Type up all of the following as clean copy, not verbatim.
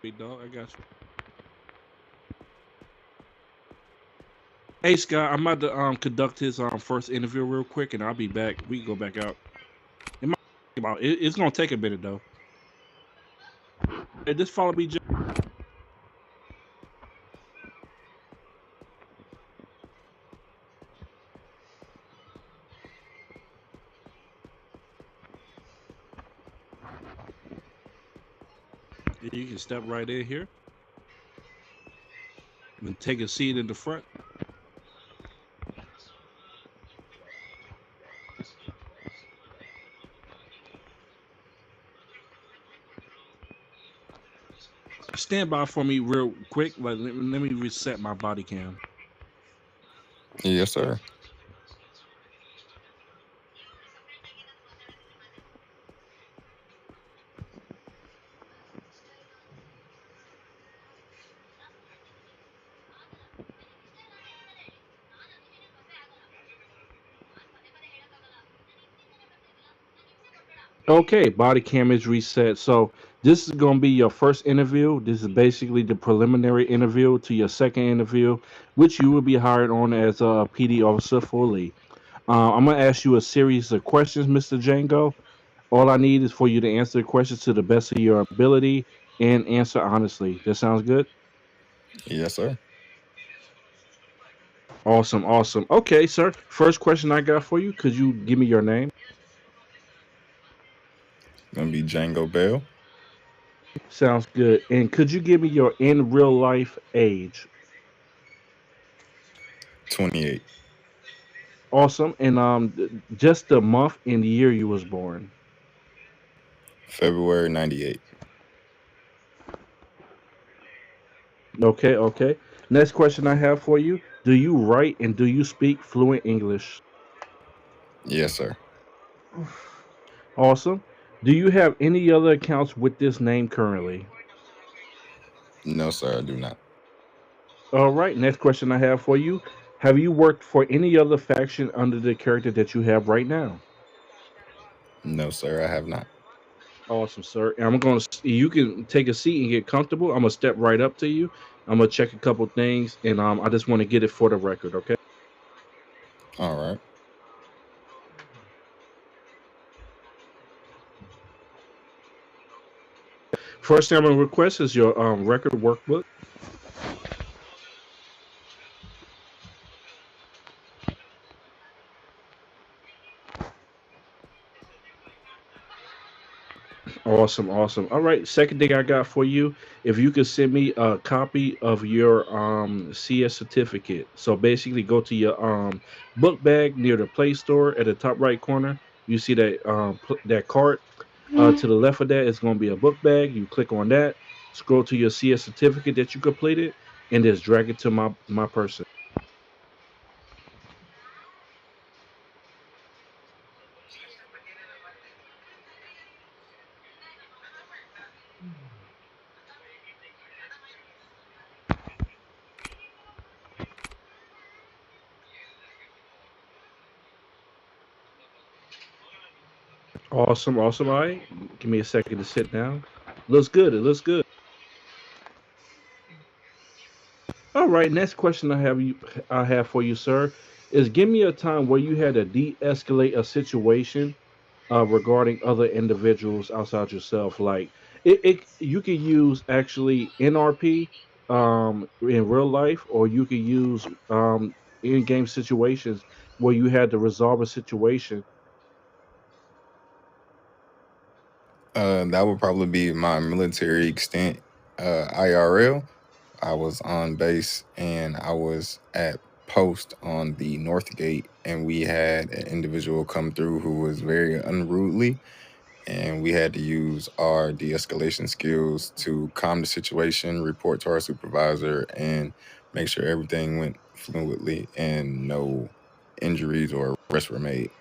Big dog, I got you. Hey Scott, I'm about to conduct his first interview real quick, and I'll be back. We can go back out. It might it's gonna take a minute though. Hey, just follow me. You can step right in here and take a seat in the front. Stand by for me real quick. Like let me reset my body cam. Yes, sir. Okay, body cam is reset. So this is gonna be your first interview. This is basically the preliminary interview to your second interview, which you will be hired on as a PD officer for Lee. I'm gonna ask you a series of questions, Mr. Django. All I need is for you to answer the questions to the best of your ability and answer honestly. That sounds good? Yes, sir. Awesome, awesome. Okay, sir. First question I got for you. Could you give me your name? Gonna be Django Bell, Sounds good. And could you give me your in real life age? 28, Awesome. And just the month and the year you was born. February 98. Okay, okay. Next question I have for you. Do you write and do you speak fluent English? Yes, sir. Awesome. Do you have any other accounts with this name currently? No, sir, I do not. All right. Next question I have for you. Have you worked for any other faction under the character that you have right now? No, sir, I have not. Awesome, sir. And I'm going to, you can take a seat and get comfortable. I'm going to step right up to you. I'm going to check a couple things and I just want to get it for the record, okay? All right. First thing I'm going to request is your record workbook. Awesome, awesome. All right, second thing I got for you, if you could send me a copy of your CS certificate. So basically, go to your book bag near the Play Store at the top right corner. You see that that cart. To the left of that is going to be a book bag. You click on that, scroll to your CS certificate that you completed, and just drag it to my person. Awesome, awesome. All right, give me a second to sit down. Looks good. It looks good. All right, next question I have for you, sir, is give me a time where you had to de-escalate a situation regarding other individuals outside yourself. Like you could use actually NRP in real life, or you could use in-game situations where you had to resolve a situation. That would probably be my military extent. IRL. I was on base and I was at post on the North Gate, and we had an individual come through who was very unruly, and we had to use our de-escalation skills to calm the situation, report to our supervisor, and make sure everything went fluidly and no injuries or arrests were made.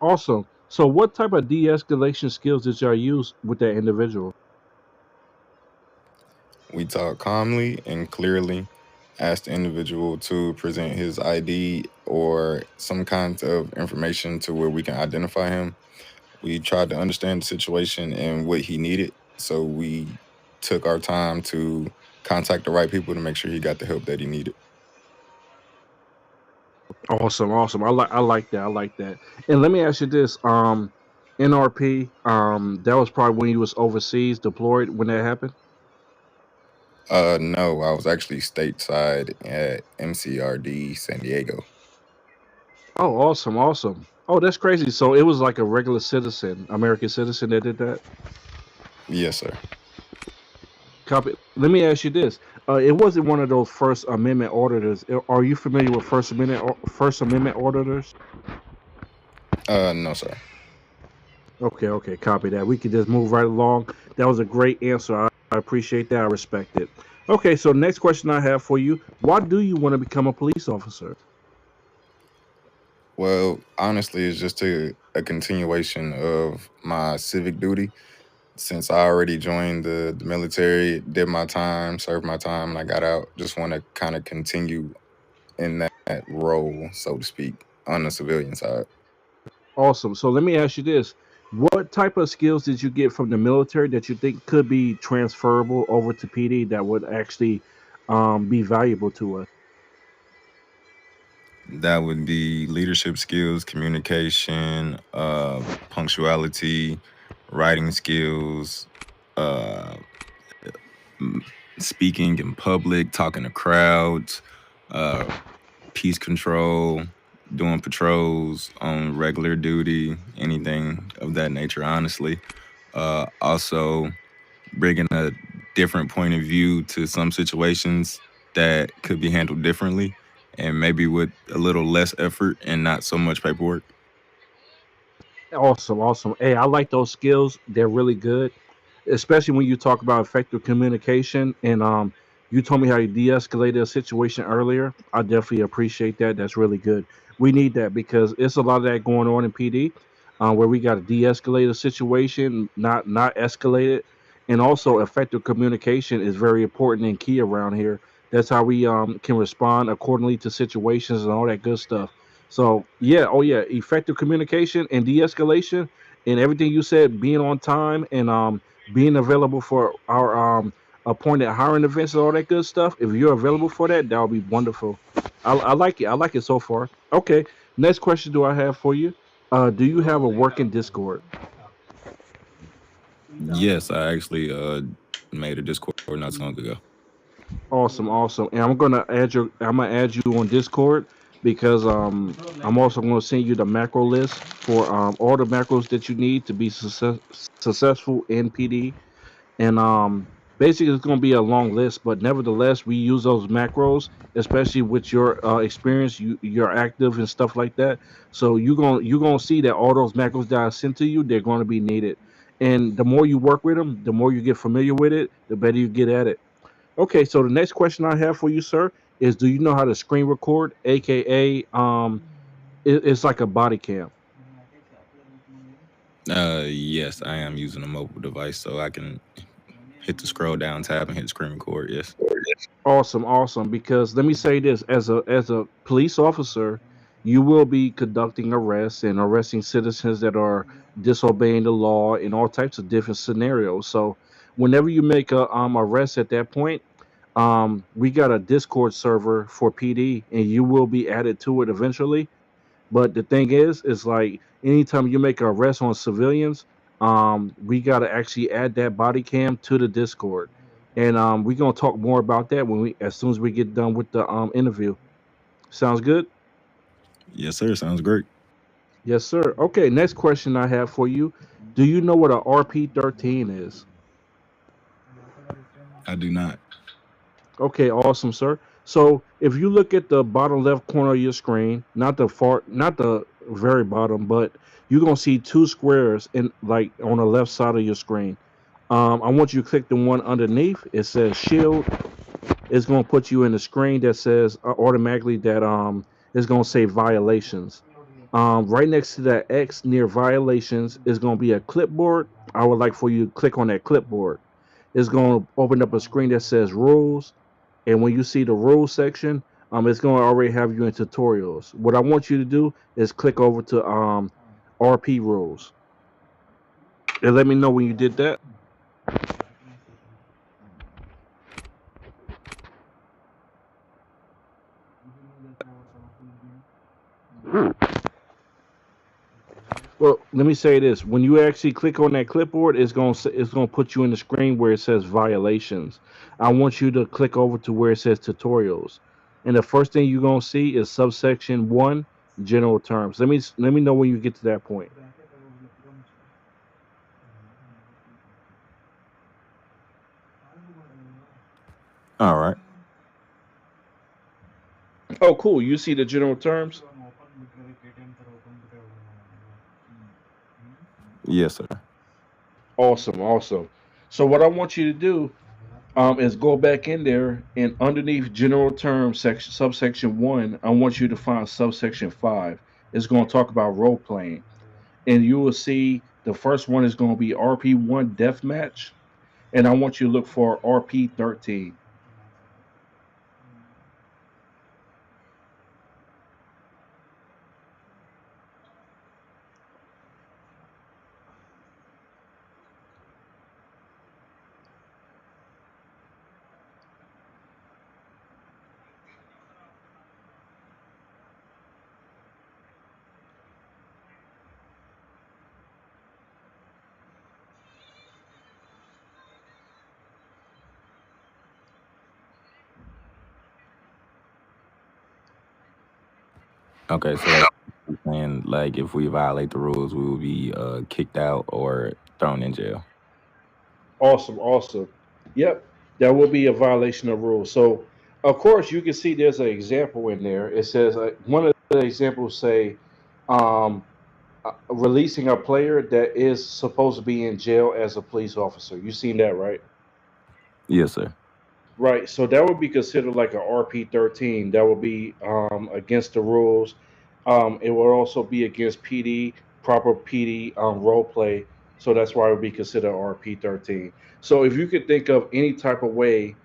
Awesome. So, what type of de-escalation skills did y'all use with that individual? We talked calmly and clearly, asked the individual to present his ID or some kinds of information to where we can identify him. We tried to understand the situation and what he needed. So we took our time to contact the right people to make sure he got the help that he needed. Awesome, awesome. I like that. I like that. And let me ask you this: NRP, that was probably when you was overseas deployed when that happened. No, I was actually stateside at MCRD San Diego. Oh, awesome, awesome. Oh, that's crazy. So it was like a regular citizen, American citizen that did that. Yes, sir. Copy. Let me ask you this: it wasn't one of those First Amendment auditors. Are you familiar with First Amendment auditors? No, sir. Okay, okay, copy that. We could just move right along. That was a great answer. I appreciate that. I respect it. Okay, so next question I have for you: why do you want to become a police officer? Well, honestly, it's just a continuation of my civic duty. Since I already joined the military, did my time, served my time, and I got out, just want to kind of continue in that role, so to speak, on the civilian side. Awesome. So let me ask you this: what type of skills did you get from the military that you think could be transferable over to PD that would actually be valuable to us? That would be leadership skills, communication, punctuality, writing skills, uh, m- speaking in public, talking to crowds, uh, peace control, doing patrols on regular duty, anything of that nature, honestly. Also, bringing a different point of view to some situations that could be handled differently and maybe with a little less effort and not so much paperwork. Awesome, awesome. Hey, I like those skills. They're really good, especially when you talk about effective communication. And you told me how you de-escalated a situation earlier. I definitely appreciate that. That's really good. We need that because it's a lot of that going on in PD, where we got to de-escalate a situation, not escalate it. And also, effective communication is very important and key around here. That's how we can respond accordingly to situations and all that good stuff. So yeah, oh yeah, effective communication and de-escalation and everything you said, being on time and being available for our appointed hiring events and all that good stuff. If you're available for that, that would be wonderful. I like it. I like it so far. Okay, next question do I have for you? Do you have a working Discord? Yes, I actually made a Discord not so long ago. Awesome, awesome. And I'm gonna add you on Discord because I'm also gonna send you the macro list for all the macros that you need to be successful in PD. And basically it's gonna be a long list, but nevertheless we use those macros, especially with your experience. You're active and stuff like that. So you're gonna see that all those macros that I sent to you, they're gonna be needed. And the more you work with them, the more you get familiar with it, the better you get at it. Okay, so the next question I have for you, sir, is do you know how to screen record, aka it's like a body cam? Yes, I am using a mobile device, so I can hit the scroll down tab and hit screen record. Yes. Awesome, awesome. Because let me say this: as a police officer, you will be conducting arrests and arresting citizens that are disobeying the law in all types of different scenarios. So, whenever you make a arrest at that point, we got a Discord server for PD, and you will be added to it eventually. But the thing is like anytime you make an arrest on civilians, we gotta actually add that body cam to the Discord, and we're gonna talk more about that when we as soon as we get done with the interview. Sounds good? Yes, sir. Sounds great. Yes, sir. Okay, next question I have for you: do you know what a RP-13 is? I do not. Okay, awesome, sir. So if you look at the bottom left corner of your screen, not the very bottom, but you're gonna see two squares in like on the left side of your screen. I want you to click the one underneath. It says shield. It's gonna put you in the screen that says automatically that it's gonna say violations. Right next to that X near violations is gonna be a clipboard. I would like for you to click on that clipboard. It's gonna open up a screen that says rules, and when you see the rules section, it's going to already have you in tutorials. What I want you to do is click over to RP rules and let me know when you did that. Well, let me say this: when you actually click on that clipboard, it's gonna put you in the screen where it says violations. I want you to click over to where it says tutorials, and the first thing you're gonna see is subsection one, general terms. Let me know when you get to that point. All right. Oh, cool. You see the general terms. Yes, sir. Awesome, awesome. So what I want you to do is go back in there and underneath general terms section subsection one, I want you to find subsection five. It's going to talk about role playing, and you will see the first one is going to be RP1 deathmatch, and I want you to look for RP13. Okay, so like and like if we violate the rules, we will be kicked out or thrown in jail. Awesome, awesome. Yep, that will be a violation of rules. So, of course, you can see there's an example in there. It says one of the examples say um, releasing a player that is supposed to be in jail as a police officer. You seen that, right? Yes, sir. Right. So that would be considered like a RP13. That would be against the rules. It would also be against PD, proper PD role play. So that's why it would be considered RP13. So if you could think of any type of way,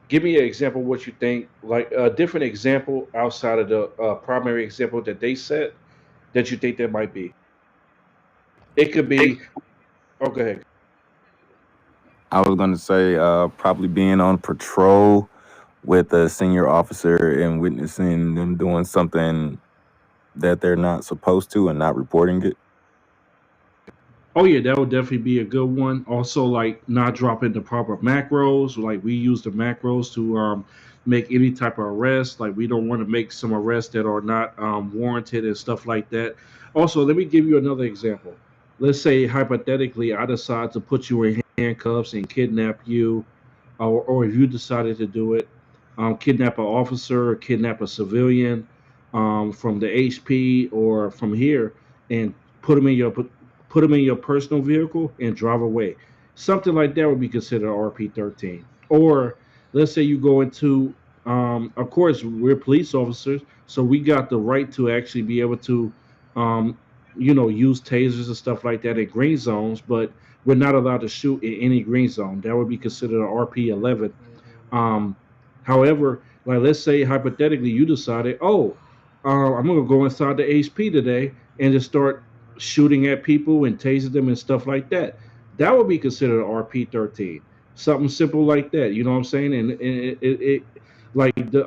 give me an example what you think, like a different example outside of the primary example that they set that you think there might be. It could be, oh, go ahead. I was gonna say probably being on patrol with a senior officer and witnessing them doing something that they're not supposed to and not reporting it. Oh yeah, that would definitely be a good one. Also, like not dropping the proper macros. Like we use the macros to make any type of arrest. Like we don't want to make some arrests that are not warranted and stuff like that. Also, let me give you another example. Let's say hypothetically, I decide to put you in handcuffs and kidnap you, or if you decided to do it, kidnap an officer, or kidnap a civilian from the HP or from here, and put them in your put them in your personal vehicle and drive away. Something like that would be considered RP13. Or let's say you go into, of course, we're police officers, so we got the right to actually be able to, um, use tasers and stuff like that in green zones, but we're not allowed to shoot in any green zone. That would be considered an RP11. Um, However, like let's say hypothetically, you decided, oh, I'm gonna go inside the HP today and just start shooting at people and tasing them and stuff like that. That would be considered RP13. Something simple like that. You know what I'm saying? And it like the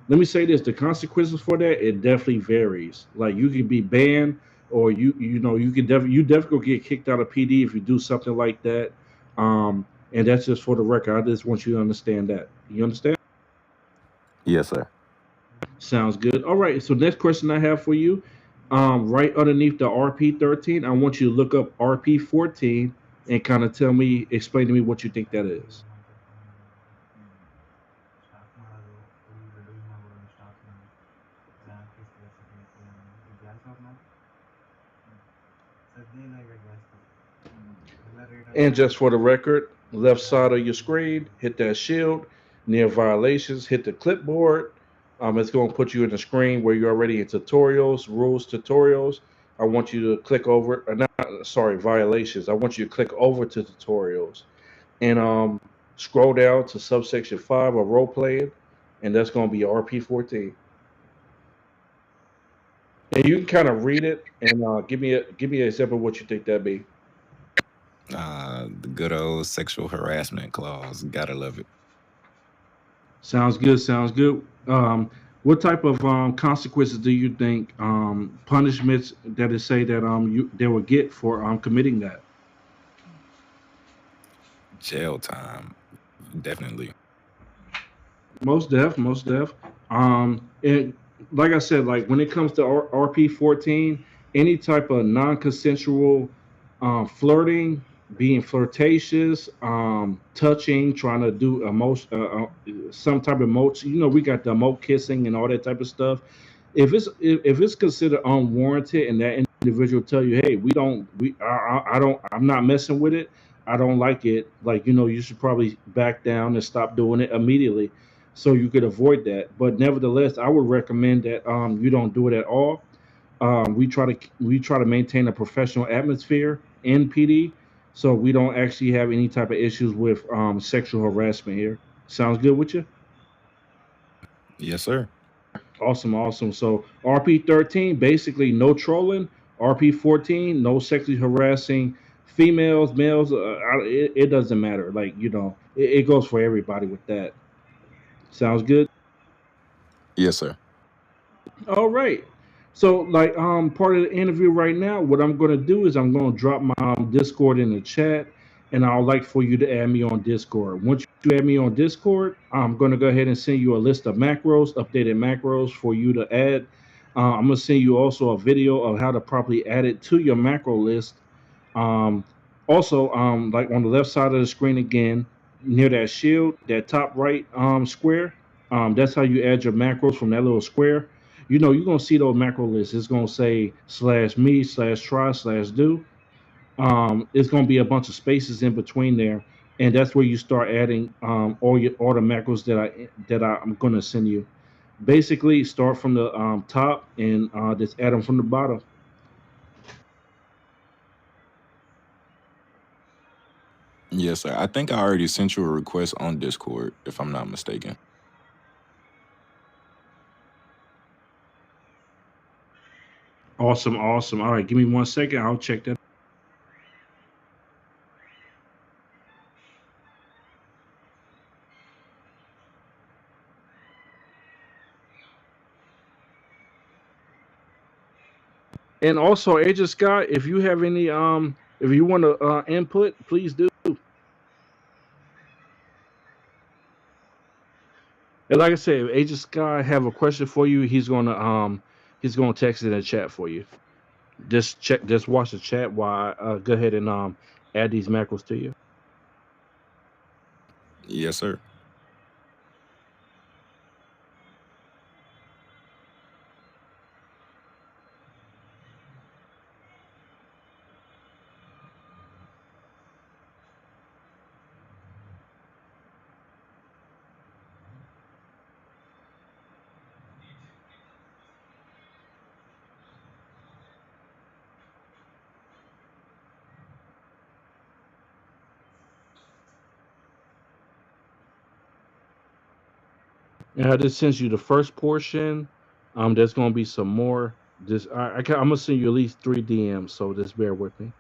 let me say this: the consequences for that it definitely varies. Like you can be banned, or you definitely get kicked out of PD if you do something like that. And that's just for the record. I just want you to understand that. You understand? Yes, sir. Sounds good. All right. So next question I have for you, right underneath the RP13, I want you to look up RP14 and kind of explain to me what you think that is. And just for the record, left side of your screen, hit that shield. Near violations, hit the clipboard. It's going to put you in the screen where you're already in tutorials, rules tutorials. I want you to click over, or not, sorry, violations. I want you to click over to tutorials and scroll down to subsection 5 of role playing, and that's going to be RP14. And you can kind of read it and give me an example of what you think that be. The good old sexual harassment clause. Gotta love it. Sounds good. Sounds good. What type of consequences do you think punishments that is say that they will get for committing that? Jail time, definitely. Most def, most def. And like I said, like when it comes to RP14, any type of non-consensual flirting, being flirtatious, touching, trying to do emotion, some type of emotion. You know, we got the emote kissing and all that type of stuff. If it's considered unwarranted, and that individual tell you, hey, I don't, I'm not messing with it. I don't like it. Like, you know, you should probably back down and stop doing it immediately so you could avoid that. But nevertheless, I would recommend that you don't do it at all. We try to maintain a professional atmosphere in PD, so we don't actually have any type of issues with sexual harassment here. Sounds good with you? Yes, sir. Awesome, awesome. So RP13, basically no trolling. RP14, no sexually harassing females, males. It doesn't matter. Like, you know, it goes for everybody with that. Sounds good. Yes, sir. All right. So, like, part of the interview right now, what I'm going to do is I'm going to drop my Discord in the chat, and I'd like for you to add me on Discord. Once you add me on Discord, I'm going to go ahead and send you a list of macros, updated macros for you to add. I'm going to send you also a video of how to properly add it to your macro list. Um, Also, like on the left side of the screen again, near that shield, that top right square, that's how you add your macros from that little square. You know, you're gonna see those macro lists. It's gonna say slash me slash try slash do. It's gonna be a bunch of spaces in between there, and that's where you start adding all the macros I'm gonna send you. Basically, start from the top and just add them from the bottom. Yes, sir. I think I already sent you a request on Discord, if I'm not mistaken. Awesome, awesome. All right, give me 1 second. I'll check that. And also, Agent Scott, if you have any if you want to input, please do. And like I said, if Agent Scott have a question for you, he's gonna text it in the chat for you. Just watch the chat while I go ahead and add these macros to you. Yes, sir. And I just sent you the first portion. There's gonna be some more. I'm gonna send you at least 3 DMs, so just bear with me.